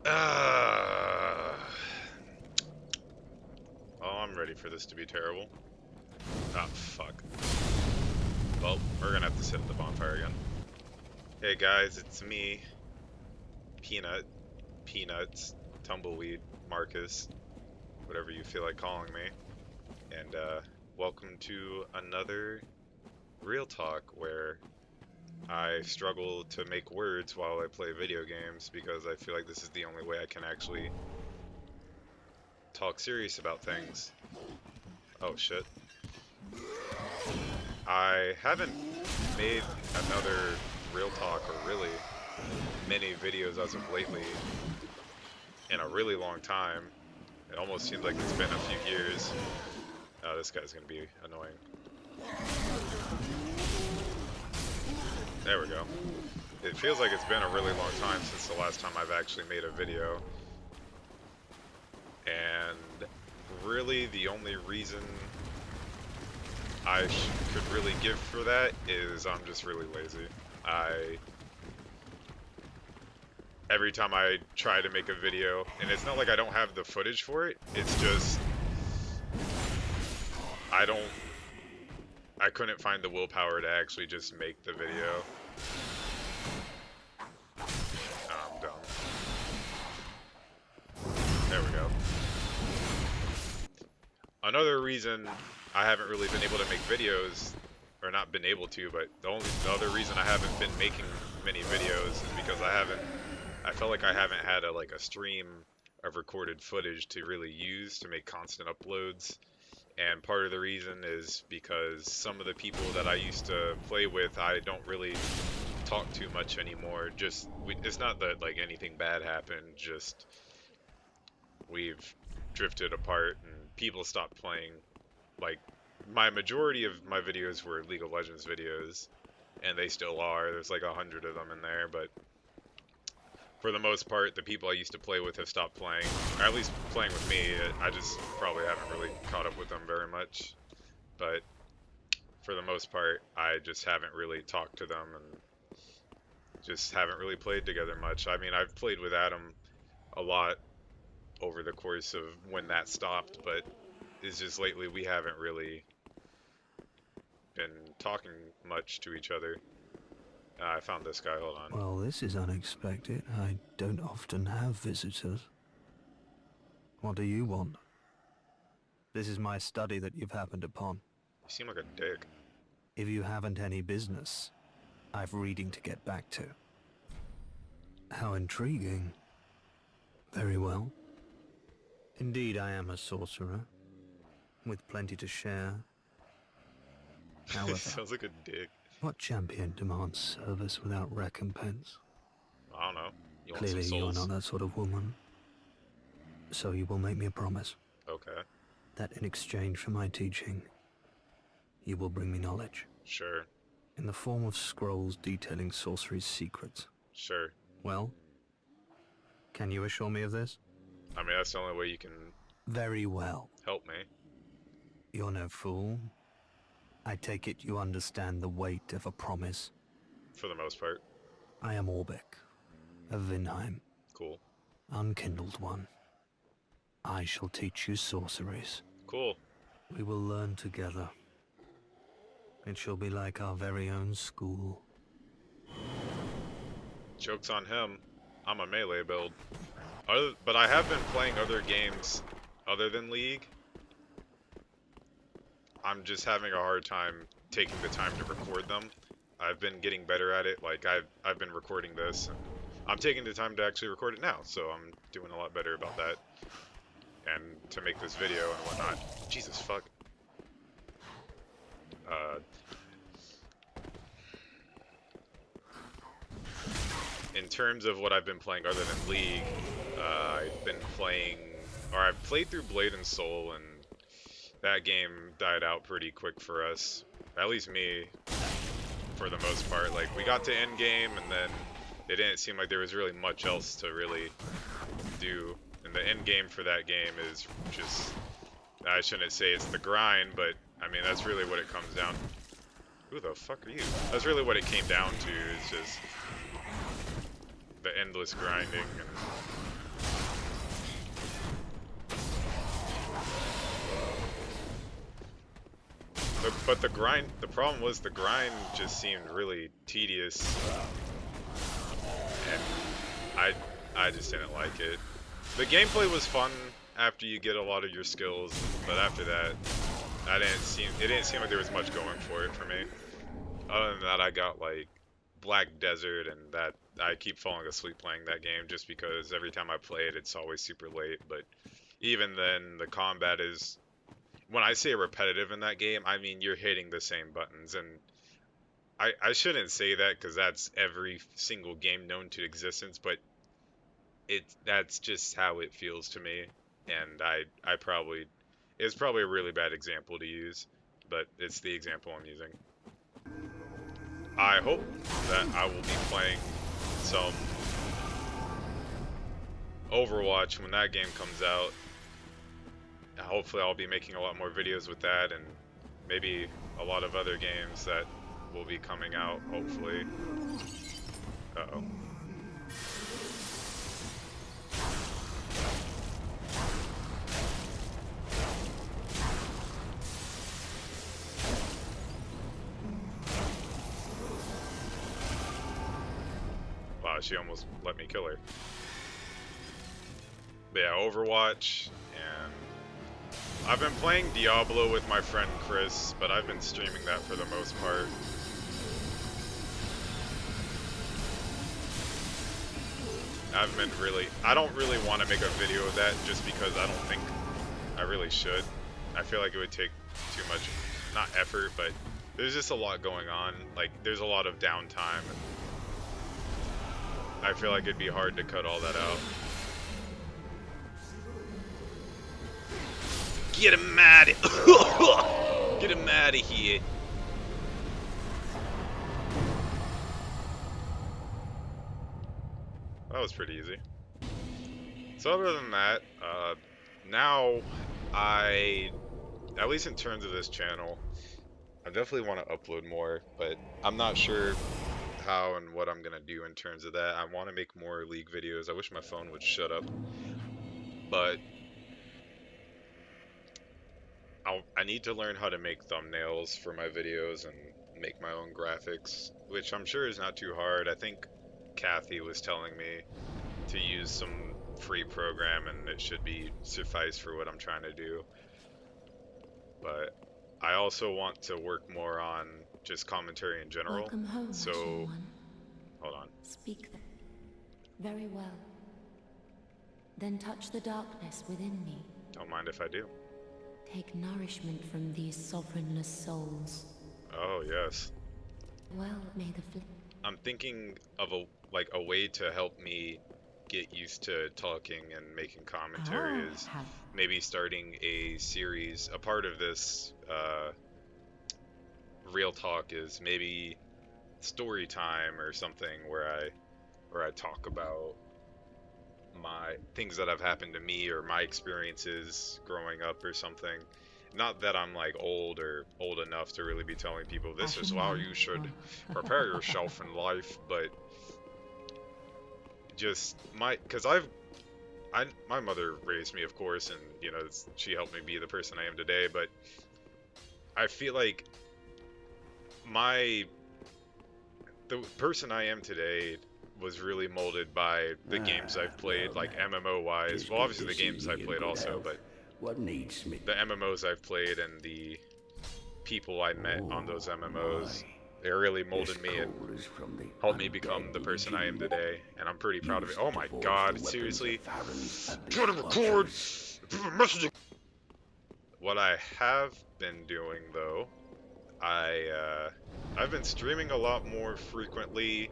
Uh, oh, I'm ready for this to be terrible. Ah, fuck. Well, we're gonna have to sit at the bonfire again. Hey guys, it's me, Peanuts, Tumbleweed, Marcus, whatever you feel like calling me. And welcome to another Real Talk where I struggle to make words while I play video games because I feel like this is the only way I can actually talk serious about things. Oh shit. I haven't made another Real Talk or really many videos as of lately in a really long time. It almost seems like it's been a few years. Oh, this guy's gonna be annoying. There we go. It feels like it's been a really long time since the last time I've actually made a video. And really the only reason I could really give for that is I'm just really lazy. Every time I try to make a video, and it's not like I don't have the footage for it, it's just I couldn't find the willpower to actually just make the video. I'm dumb. There we go. Another reason I haven't really been able to make videos, or not been able to, but the other reason I haven't been making many videos is because I felt like I haven't had a stream of recorded footage to really use to make constant uploads. And part of the reason is because some of the people that I used to play with, I don't really talk too much anymore. It's not that like anything bad happened, just we've drifted apart and people stopped playing. Like, my majority of my videos were League of Legends videos, and they still are. There's like 100 of them in there, but for the most part, the people I used to play with have stopped playing, or at least playing with me. I just probably haven't really caught up with them very much, but for the most part, I just haven't really talked to them and just haven't really played together much. I mean, I've played with Adam a lot over the course of when that stopped, but it's just lately we haven't really been talking much to each other. I found this guy, hold on. Well, this is unexpected. I don't often have visitors. What do you want? This is my study that you've happened upon. You seem like a dick. If you haven't any business, I've reading to get back to. How intriguing. Very well. Indeed, I am a sorcerer, with plenty to share. However, Sounds like a dick. what champion demands service without recompense? I don't know. You want Clearly, some you're souls? not that sort of woman. So you will make me a promise. Okay. That in exchange for my teaching, you will bring me knowledge. Sure. In the form of scrolls detailing sorcery's secrets. Sure. Well, can you assure me of this? I mean, that's the only way you can Very well. help me. You're no fool. I take it you understand the weight of a promise. For the most part. I am Orbeck, of Vinheim. Cool. Unkindled one. I shall teach you sorceries. Cool. We will learn together. It shall be like our very own school. Joke's on him. I'm a melee build. But I have been playing other games other than League. I'm just having a hard time taking the time to record them. I've been getting better at it. Like, I've been recording this, and I'm taking the time to actually record it now, so I'm doing a lot better about that. And to make this video and whatnot. Jesus fuck. In terms of what I've been playing other than League, I've been playing, or I've played through Blade and Soul, and that game died out pretty quick for us. At least me, for the most part. Like, we got to end game, and then it didn't seem like there was really much else to really do. And the end game for that game is just, I shouldn't say it's the grind, but I mean, that's really what it comes down. Who the fuck are you? That's really what it came down to, is just the endless grinding. And But the grind, the problem was the grind just seemed really tedious, and I I just didn't like it. The gameplay was fun after you get a lot of your skills, but after that, it didn't seem like there was much going for it for me. Other than that, I got like Black Desert, and that I keep falling asleep playing that game just because every time I play it, it's always super late. But even then, the combat is, when I say repetitive in that game, I mean you're hitting the same buttons, and I shouldn't say that because that's every single game known to existence, but that's just how it feels to me, and I probably, it's probably a really bad example to use, but it's the example I'm using. I hope that I will be playing some Overwatch when that game comes out. Hopefully I'll be making a lot more videos with that, and maybe a lot of other games that will be coming out, hopefully. Uh-oh. Wow, she almost let me kill her. But yeah, Overwatch, and I've been playing Diablo with my friend Chris, but I've been streaming that for the most part. I don't really want to make a video of that just because I don't think I really should. I feel like it would take too much, not effort, but there's just a lot going on. Like, there's a lot of downtime, and I feel like it'd be hard to cut all that out. Get him out of Get him out of here. That was pretty easy. So other than that, now at least in terms of this channel, I definitely want to upload more, but I'm not sure how and what I'm gonna do in terms of that. I want to make more League videos. I wish my phone would shut up, but I need to learn how to make thumbnails for my videos and make my own graphics, which I'm sure is not too hard. I think Kathy was telling me to use some free program, and it should be suffice for what I'm trying to do. But I also want to work more on just commentary in general. Welcome home, So, Ashen One. hold on. Speak then. Very well. Then touch the darkness within me. Don't mind if I do. Take nourishment from these sovereignless souls. Oh, yes. Well, may the I'm thinking of a way to help me get used to talking and making commentary is maybe starting a series. A part of this real talk is maybe story time or something where I talk about my things that have happened to me or my experiences growing up or something. Not that I'm like old or old enough to really be telling people this is how you should prepare yourself in life, but just because my mother raised me, of course, and you know, she helped me be the person I am today, but I feel like the person I am today was really molded by the games I've played, like MMO wise. Well, obviously the games I've played also, but what needs me? the MMOs I've played and the people I met on those MMOs, they really molded me and helped me become the person I am today, and I'm pretty proud of it. Oh my god, seriously? Trying to record! What I have been doing, though, I've been streaming a lot more frequently,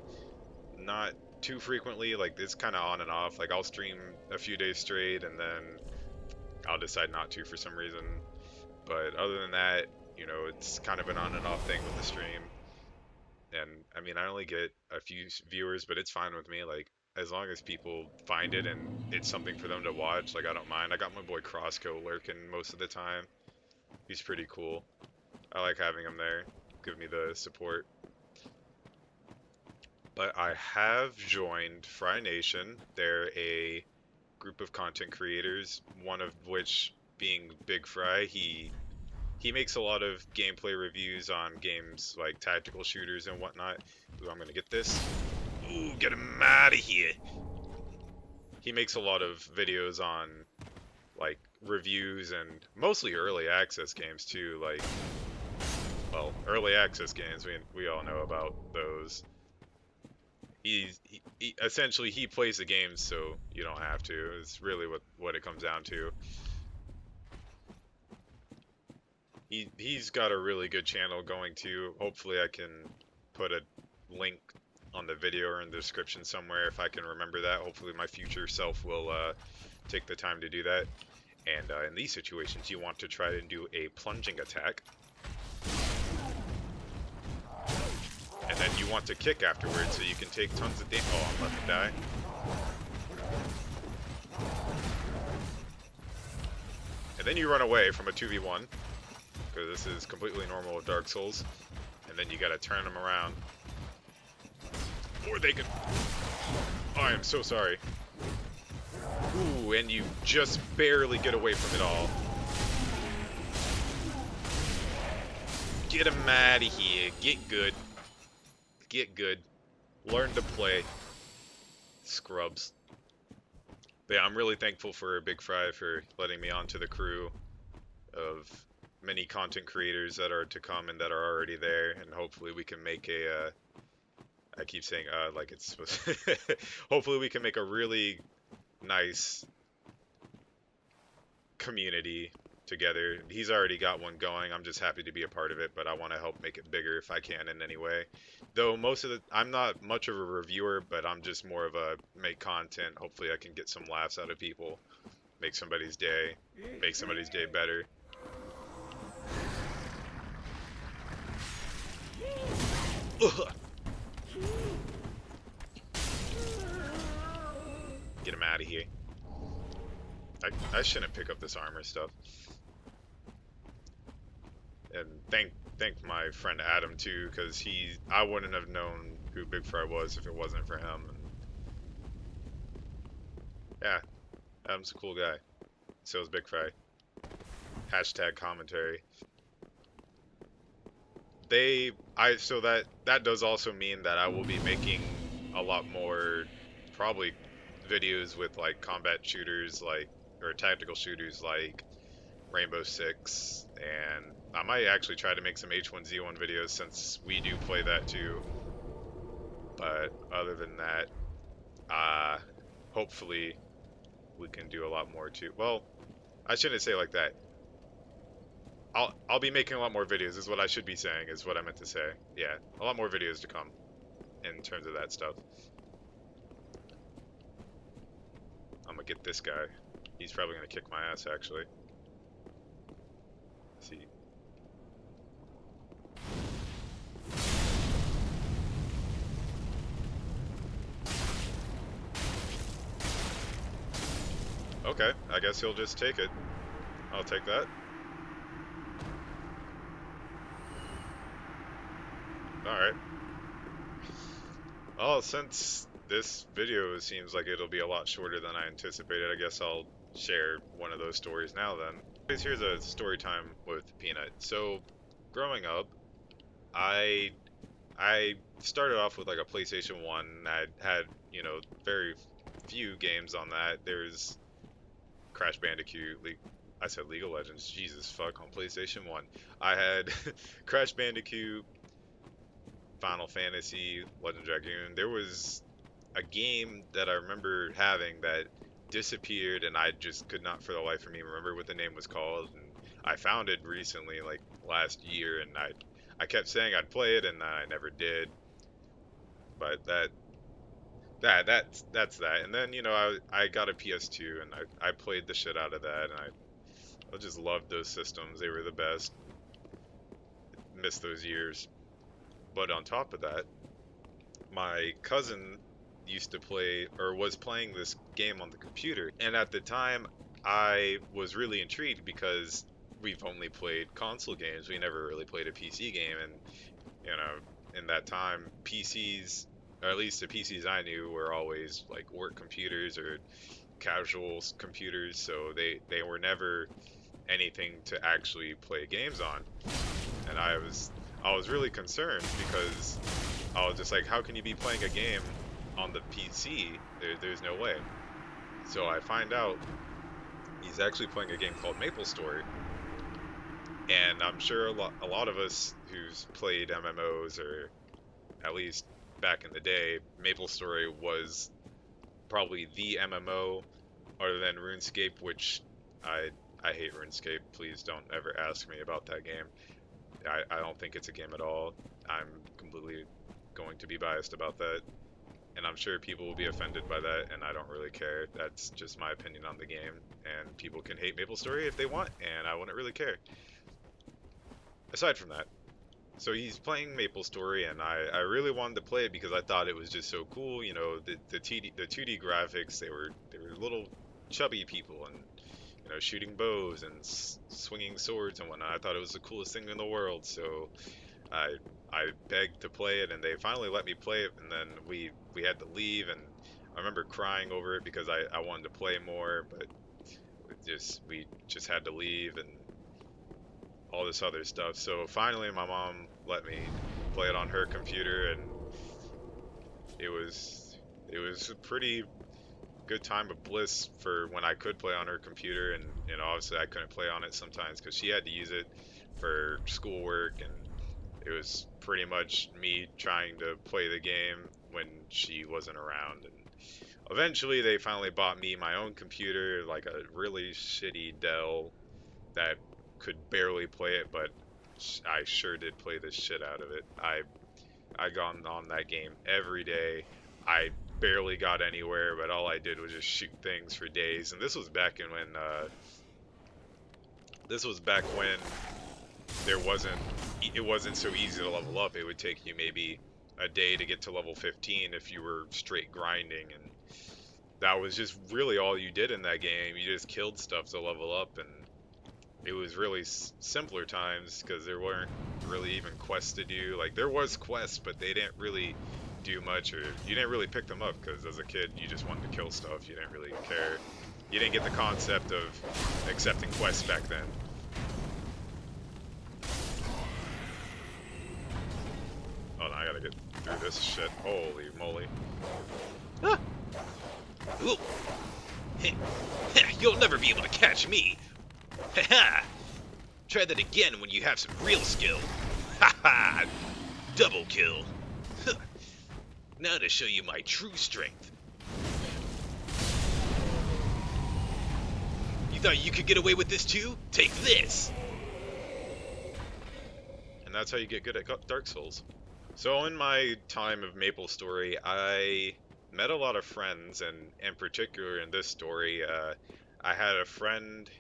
not too frequently, like it's kind of on and off. Like I'll stream a few days straight and then I'll decide not to for some reason. But other than that, you know, it's kind of an on and off thing with the stream. And I mean, I only get a few viewers, but it's fine with me. Like as long as people find it and it's something for them to watch, like I don't mind. I got my boy Crossco lurking most of the time. He's pretty cool. I like having him there, give me the support. But I have joined FryNation. They're a group of content creators, one of which being Big Fry. He he makes a lot of gameplay reviews on games like tactical shooters and whatnot. Ooh, I'm gonna get this. Ooh, get him out of here. He makes a lot of videos on like reviews and mostly early access games too. Like, well, early access games, we all know about those. He essentially he plays the games so you don't have to. It's really what it comes down to. He's got a really good channel going too. Hopefully I can put a link on the video or in the description somewhere if I can remember that. Hopefully my future self will take the time to do that. And in these situations, you want to try to do a plunging attack. And then you want to kick afterwards so you can take tons of damage. Oh, I'm about to die. And then you run away from a 2v1. Because this is completely normal with Dark Souls. And then you gotta turn them around. Or they can... Oh, I am so sorry. Ooh, and you just barely get away from it all. Get him out of here. Get good. Get good. Learn to play. Scrubs. But yeah, I'm really thankful for Big Fry for letting me onto the crew of many content creators that are to come and that are already there, and hopefully we can make a I keep saying like it's supposed hopefully we can make a really nice community together. He's already got one going. I'm just happy to be a part of it, but I want to help make it bigger if I can in any way. Though most of the I'm not much of a reviewer, but I'm just more of a make content. Hopefully I can get some laughs out of people, make somebody's day better. Ugh. Get him out of here. I shouldn't pick up this armor stuff. And thank my friend Adam too, because I wouldn't have known who Big Fry was if it wasn't for him. And yeah, Adam's a cool guy. So is Big Fry. Hashtag commentary. So that does also mean that I will be making a lot more probably videos with like combat shooters or tactical shooters like Rainbow Six, and I might actually try to make some H1Z1 videos since we do play that too. But other than that, hopefully we can do a lot more too. Well, I shouldn't say it like that. I'll be making a lot more videos is what I should be saying, is what I meant to say. Yeah, a lot more videos to come in terms of that stuff. I'm gonna get this guy. He's probably gonna kick my ass actually. Let's see. Okay, I guess he'll just take it. I'll take that. Alright. Well, since this video seems like it'll be a lot shorter than I anticipated, I guess I'll share one of those stories now then. Here's a story time with Peanut. So, growing up, I started off with like a PlayStation 1. I had, very few games on that. There's Crash Bandicoot, I said League of Legends, Jesus fuck, on PlayStation 1. I had Crash Bandicoot, Final Fantasy, Legend Dragoon. There was a game that I remember having that disappeared, and I just could not for the life of me remember what the name was called. And I found it recently, like last year, and I kept saying I'd play it, and I never did. But that's that. And then I got a PS2, and I played the shit out of that, and I just loved those systems. They were the best. Missed those years. But on top of that, my cousin used to play or was playing this game on the computer, and at the time I was really intrigued because we've only played console games. We never really played a PC game, and in that time PCs, or at least the PCs I knew, were always like work computers or casual computers, so they were never anything to actually play games on. And I was really concerned because I was just like, how can you be playing a game on the PC? There's no way. So I find out he's actually playing a game called MapleStory, and I'm sure a lot of us who's played MMOs, or at least back in the day, MapleStory was probably the MMO other than RuneScape, which I I hate RuneScape. Please don't ever ask me about that game. I don't think it's a game at all. I'm completely going to be biased about that, and I'm sure people will be offended by that, and I don't really care. That's just my opinion on the game, and people can hate MapleStory if they want, and I wouldn't really care. Aside from that, so he's playing MapleStory, and I really wanted to play it because I thought it was just so cool. You know, the 2D graphics, they were little chubby people, and shooting bows and swinging swords and whatnot. I thought it was the coolest thing in the world. So I I begged to play it, and they finally let me play it. And then we had to leave, and I remember crying over it because I wanted to play more, but we just had to leave and all this other stuff. So finally, my mom let me play it on her computer, and it was it was a pretty good time of bliss for when I could play on her computer, and obviously I couldn't play on it sometimes because she had to use it for schoolwork, and it was pretty much me trying to play the game when she wasn't around. And eventually they finally bought me my own computer, like a really shitty Dell that could barely play it, but I sure did play the shit out of it. I got on that game every day. I barely got anywhere, but all I did was just shoot things for days. And this was back when it wasn't so easy to level up. It would take you maybe a day to get to level 15 if you were straight grinding, and that was just really all you did in that game. You just killed stuff to level up, and it was really simpler times because there weren't really even quests to do. Like, there was quests, but they didn't really do much, or you didn't really pick them up because as a kid you just wanted to kill stuff. You didn't really care. You didn't get the concept of accepting quests back then. Oh no, I gotta get through this shit. Holy moly. Ah! Ooh. You'll never be able to catch me. Ha! Try that again when you have some real skill. Ha ha! Double kill. Now to show you my true strength. You thought you could get away with this too? Take this! And that's how you get good at Dark Souls. So in my time of MapleStory, I met a lot of friends, and in particular in this story, I had a friend.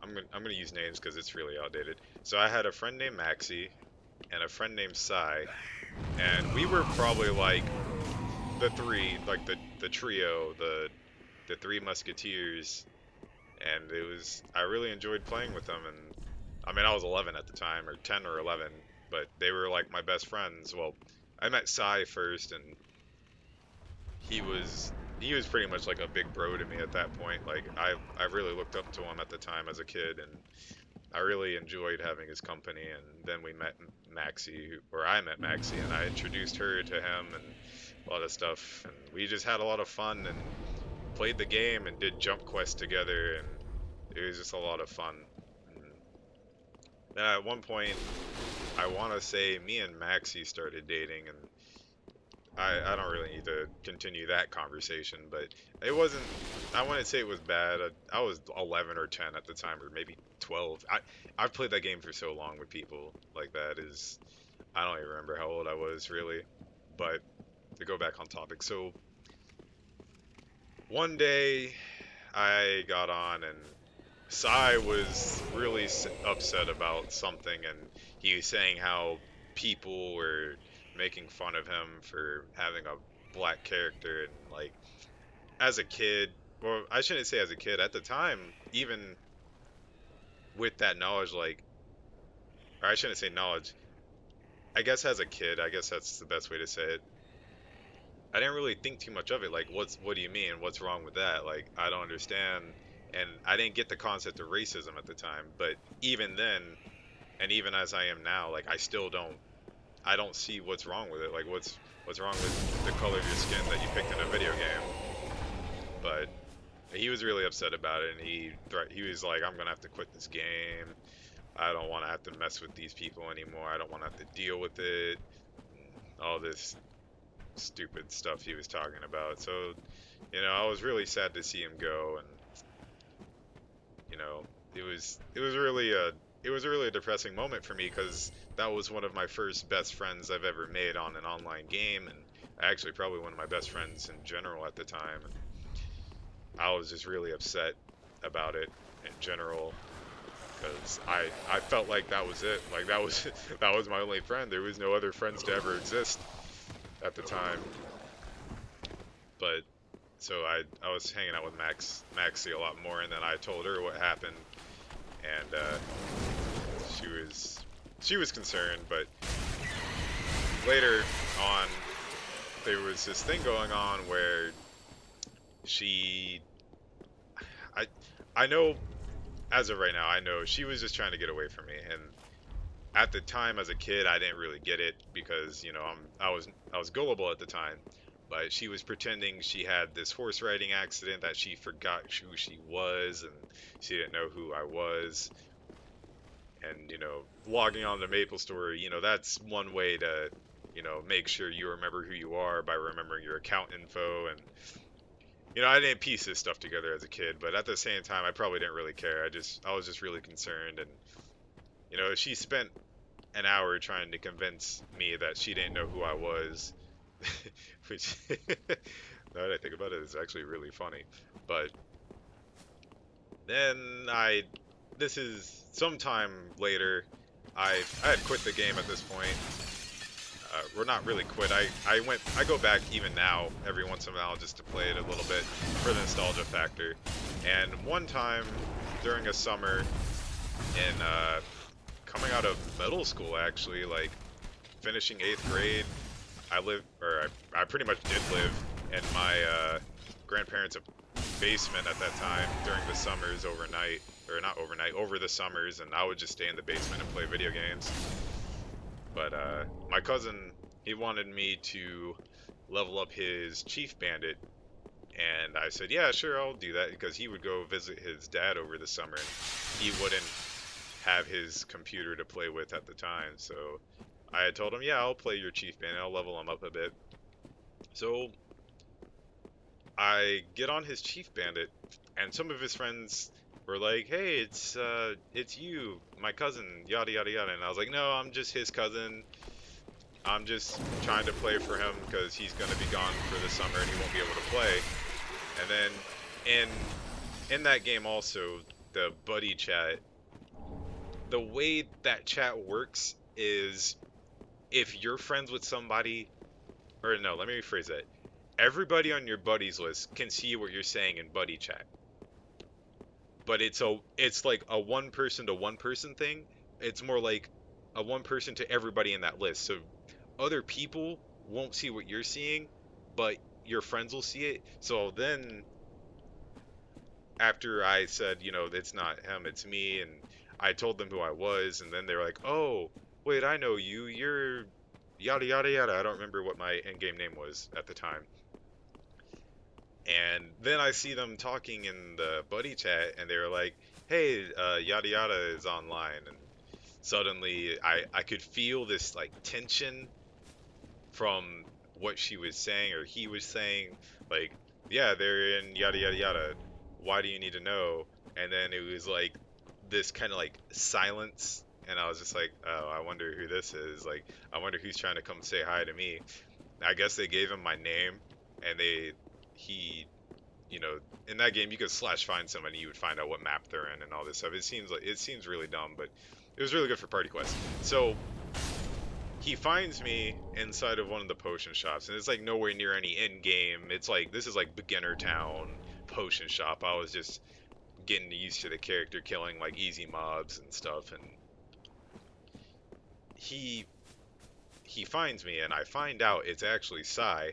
I'm gonna use names because it's really outdated. So I had a friend named Maxie and a friend named Sai, and we were probably like the three, like the trio, the three musketeers, and I really enjoyed playing with them. And I mean, I was 11 at the time, or 10 or 11, but they were like my best friends. Well, I met Sai first, and he was pretty much like a big bro to me at that point. Like, I really looked up to him at the time as a kid, and I really enjoyed having his company. And then we met Maxie, or I met Maxie, and I introduced her to him and a lot of stuff. And we just had a lot of fun and played the game and did jump quests together, and it was just a lot of fun. And then at one point, I want to say me and Maxie started dating, and I don't really need to continue that conversation, but it wasn't, I wouldn't say it was bad. I was 11 or 10 at the time, or maybe 12. I've played that game for so long with people like that. I don't even remember how old I was really. But to go back on topic, so one day I got on, and Sai was really upset about something, and he was saying how people were making fun of him for having a black character. And like, as a kid, well, I shouldn't say as a kid, at the time, even with that knowledge, like, or I shouldn't say knowledge, I guess as a kid, I guess that's the best way to say it, I didn't really think too much of it. Like, what do you mean? What's wrong with that? Like, I don't understand. And I didn't get the concept of racism at the time, but even then, and even as I am now, like I don't see what's wrong with it. Like what's wrong with the color of your skin that you picked in a video game? But he was really upset about it, and he was like, I'm gonna have to quit this game. I don't want to have to mess with these people anymore. I don't want to have to deal with it. All this stupid stuff he was talking about. So, I was really sad to see him go, and you know, it was a really depressing moment for me because that was one of my first best friends I've ever made on an online game, and actually probably one of my best friends in general at the time. And I was just really upset about it in general because I felt like that was it. Like that was that was my only friend. There was no other friends to ever exist at the time. But so I was hanging out with Maxie a lot more, and then I told her what happened, and she was concerned. But later on, there was this thing going on where she I I know as of right now, I know she was just trying to get away from me, and at the time as a kid, I didn't really get it because I was gullible at the time, but she was pretending she had this horse riding accident that she forgot who she was and she didn't know who I was. And logging on to MapleStory, that's one way to make sure you remember who you are by remembering your account info. And I didn't piece this stuff together as a kid, but at the same time, I probably didn't really care. I was just really concerned. And she spent an hour trying to convince me that she didn't know who I was, which, now that I think about it, is actually really funny. But then this is sometime later, I had quit the game at this point. We're not really quit. I go back even now every once in a while just to play it a little bit for the nostalgia factor. And one time during a summer in coming out of middle school, actually, like finishing 8th grade, I pretty much did live in my grandparents' basement at that time during the summers overnight, or not overnight, over the summers, and I would just stay in the basement and play video games. But my cousin, he wanted me to level up his Chief Bandit, and I said, yeah, sure, I'll do that, because he would go visit his dad over the summer, and he wouldn't have his computer to play with at the time. So I had told him, yeah, I'll play your Chief Bandit, I'll level him up a bit. So I get on his Chief Bandit, and some of his friends were like, "Hey, it's you, my cousin, yada yada yada." And I was like, "No, I'm just his cousin. I'm just trying to play for him because he's gonna be gone for the summer and he won't be able to play." And then in that game also, the buddy chat, the way that chat works is if you're friends with somebody, or no, let me rephrase that. Everybody on your buddies list can see what you're saying in buddy chat, but it's like a one person to one person thing. It's more like a one person to everybody in that list. So other people won't see what you're seeing, but your friends will see it. So then after I said, it's not him, it's me, and I told them who I was, and then they were like, "Oh, wait, I know you. You're yada yada yada." I don't remember what my in-game name was at the time. And then I see them talking in the buddy chat, and they were like, "Hey, yada yada is online." And suddenly, I could feel this like tension from what she was saying or he was saying, like, "Yeah, they're in yada yada yada. Why do you need to know?" And then it was like this kind of like silence, and I was just like, "Oh, I wonder who this is. Like, I wonder who's trying to come say hi to me." I guess they gave him my name, and he you know, in that game you could slash find somebody, you would find out what map they're in and all this stuff. It seems really dumb, but it was really good for party quests. So he finds me inside of one of the potion shops, and it's like nowhere near any end game. It's like this is like beginner town potion shop. I was just getting used to the character, killing like easy mobs and stuff, and he he finds me, and I find out it's actually Sai,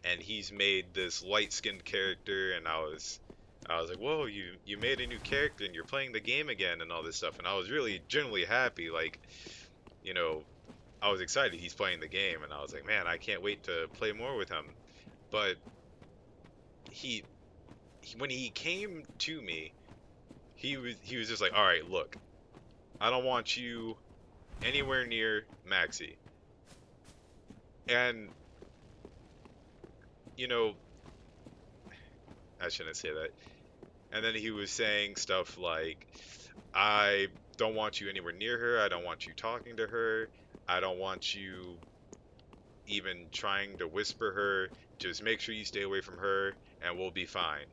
and he's made this light-skinned character, and I was like, whoa, you made a new character and you're playing the game again and all this stuff. And I was really genuinely happy. Like, you know, I was excited he's playing the game, and I was like, man, I can't wait to play more with him. But he, when he came to me, he was just like, all right, look, I don't want you anywhere near Maxi. And you know, I shouldn't say that. And then he was saying stuff like, I don't want you anywhere near her. I don't want you talking to her. I don't want you even trying to whisper her. Just make sure you stay away from her and we'll be fine.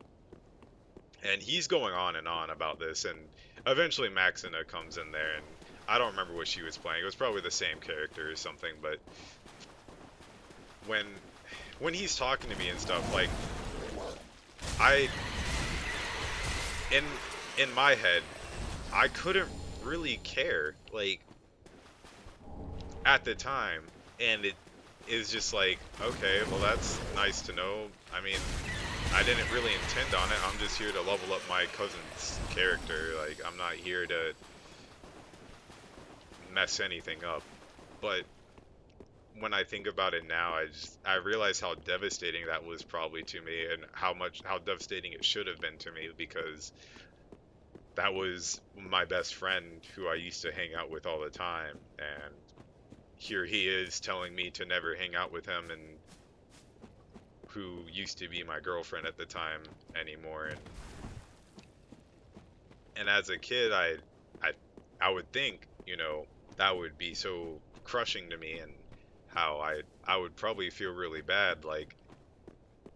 And he's going on and on about this, and eventually Maxina comes in there, and I don't remember what she was playing. It was probably the same character or something, but when when he's talking to me and stuff, like, I in in my head, I couldn't really care, like, at the time, and it is just like, okay, well, that's nice to know. I mean, I didn't really intend on it. I'm just here to level up my cousin's character. Like, I'm not here to mess anything up. But when I think about it now, I realize how devastating that was probably to me, and how devastating it should have been to me, because that was my best friend who I used to hang out with all the time, and here he is telling me to never hang out with him, and who used to be my girlfriend at the time anymore. And as a kid, I I would think, that would be so crushing to me, and how I would probably feel really bad, like,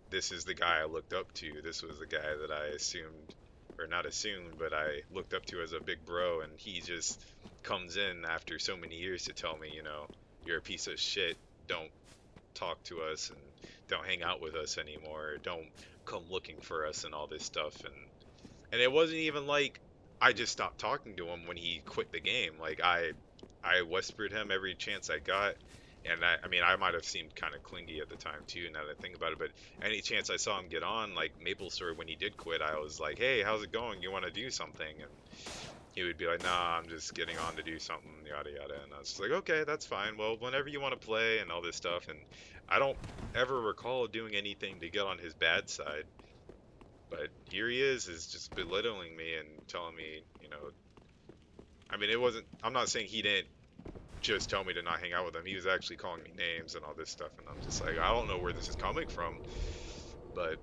this is the guy I looked up to. This was the guy that I assumed, or not assumed, but I looked up to as a big bro, and he just comes in after so many years to tell me, you're a piece of shit. Don't talk to us, and don't hang out with us anymore. Don't come looking for us and all this stuff. And it wasn't even like I just stopped talking to him when he quit the game. Like, I whispered him every chance I got, and I mean, I might have seemed kind of clingy at the time too, now that I think about it, but any chance I saw him get on, like Maple Story, when he did quit, I was like, hey, how's it going? You want to do something? And he would be like, nah, I'm just getting on to do something, yada yada. And I was just like, okay, that's fine. Well, whenever you want to play and all this stuff. And I don't ever recall doing anything to get on his bad side. But here he is just belittling me and telling me, I mean, I'm not saying he didn't just tell me to not hang out with him. He was actually calling me names and all this stuff. And I'm just like, I don't know where this is coming from. But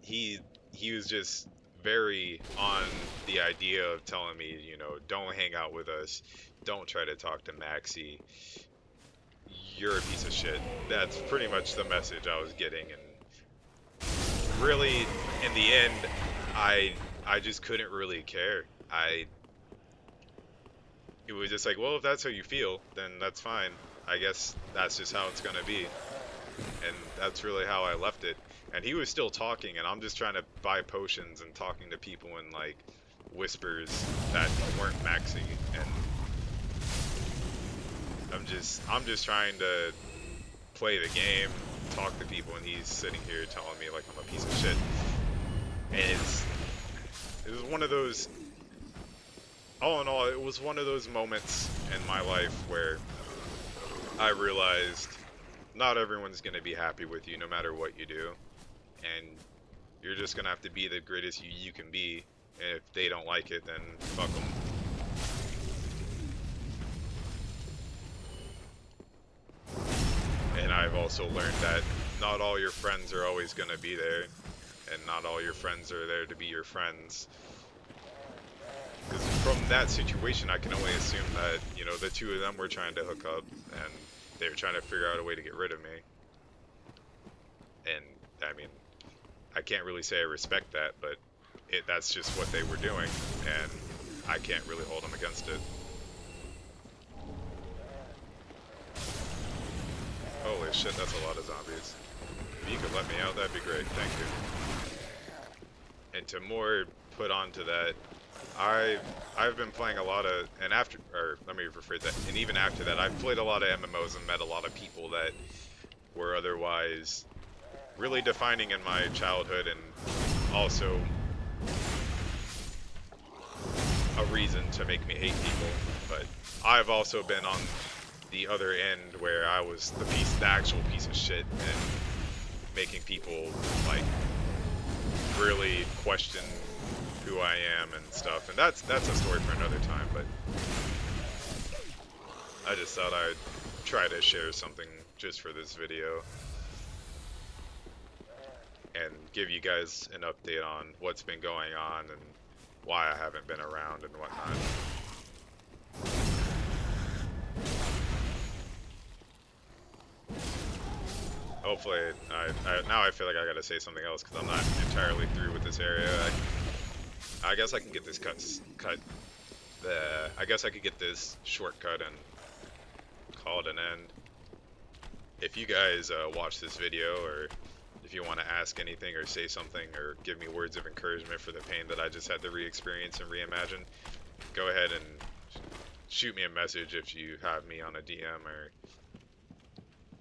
he was just very on the idea of telling me, don't hang out with us, don't try to talk to Maxi, you're a piece of shit. That's pretty much the message I was getting. And really, in the end, I just couldn't really care. It was just like, well, if that's how you feel, then that's fine. I guess that's just how it's gonna be. And that's really how I left it. And he was still talking, and I'm just trying to buy potions and talking to people in, like, whispers that weren't Maxi. And I'm just trying to play the game, talk to people, and he's sitting here telling me like I'm a piece of shit. And it was one of those, all in all, it was one of those moments in my life where I realized not everyone's going to be happy with you no matter what you do. And you're just going to have to be the greatest you can be. And if they don't like it, then fuck them. And I've also learned that not all your friends are always going to be there. And not all your friends are there to be your friends. Because from that situation, I can only assume that, the two of them were trying to hook up. And they were trying to figure out a way to get rid of me. And, I mean, I can't really say I respect that, but that's just what they were doing, and I can't really hold them against it. Holy shit, that's a lot of zombies. If you could let me out, that'd be great, thank you. And to more put on to that, I've been playing a lot of, let me rephrase that, and even after that, I've played a lot of MMOs and met a lot of people that were otherwise really defining in my childhood, and also a reason to make me hate people. But I've also been on the other end where I was the actual piece of shit, and making people like really question who I am and stuff. And that's a story for another time. But I just thought I'd try to share something just for this video and give you guys an update on what's been going on and why I haven't been around and whatnot. Hopefully, now I feel like I gotta say something else because I'm not entirely through with this area. I guess I can get this I guess I could get this shortcut and call it an end. If you guys watch this video, or if you want to ask anything or say something or give me words of encouragement for the pain that I just had to re-experience and reimagine, go ahead and shoot me a message if you have me on a DM, or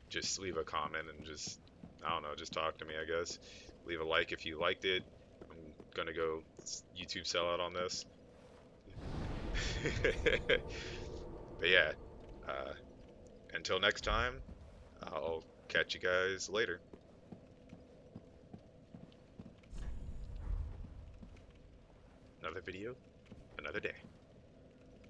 just leave a comment and just, I don't know, just talk to me, I guess. Leave a like if you liked it. I'm gonna go YouTube sellout on this. But yeah, uh, until next time, I'll catch you guys later. Another video, another day.